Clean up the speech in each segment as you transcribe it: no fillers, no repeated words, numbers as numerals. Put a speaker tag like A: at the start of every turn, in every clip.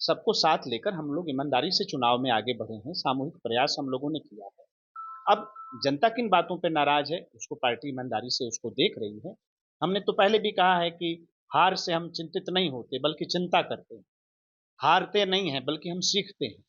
A: सबको साथ लेकर हम लोग ईमानदारी से चुनाव में आगे बढ़े हैं, सामूहिक प्रयास हम लोगों ने किया है। अब जनता किन बातों पे नाराज है, उसको पार्टी ईमानदारी से उसको देख रही है। हमने तो पहले भी कहा है कि हार से हम चिंतित नहीं होते, बल्कि चिंता करते हैं। हारते नहीं हैं, बल्कि हम सीखते हैं।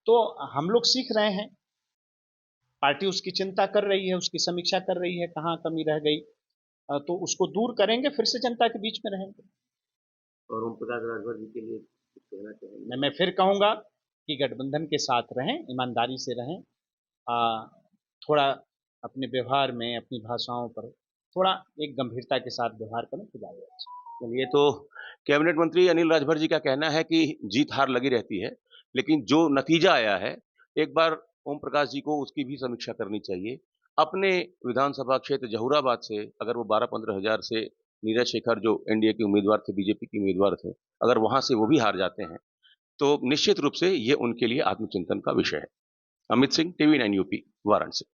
A: तो हम लोग सीख रहे हैं, पार्टी उसकी चिंता कर रही है, उसकी समीक्षा कर रही है, कहाँ कमी रह गई, तो उसको दूर करेंगे, फिर से जनता के बीच में रहेंगे।
B: और ओम प्रकाश राजभर जी के लिए कुछ कहना चाहेंगे?
A: मैं फिर कहूँगा कि गठबंधन के साथ रहें, ईमानदारी से रहें। अ, थोड़ा अपने व्यवहार में, अपनी भाषाओं पर थोड़ा एक गंभीरता के साथ व्यवहार करें तो ज़्यादा अच्छा।
B: चलिए, तो कैबिनेट मंत्री अनिल राजभर जी का कहना है कि जीत हार लगी रहती है, लेकिन जो नतीजा आया है, एक बार ओम प्रकाश जी को उसकी भी समीक्षा करनी चाहिए। अपने विधानसभा क्षेत्र जहूराबाद से अगर वो 12-15 हज़ार से नीरज शेखर जो एनडीए के उम्मीदवार थे, बीजेपी के उम्मीदवार थे, अगर वहाँ से वो भी हार जाते हैं, तो निश्चित रूप से ये उनके लिए आत्मचिंतन का विषय है। Amit Singh, TV 9 UP, Varanasi.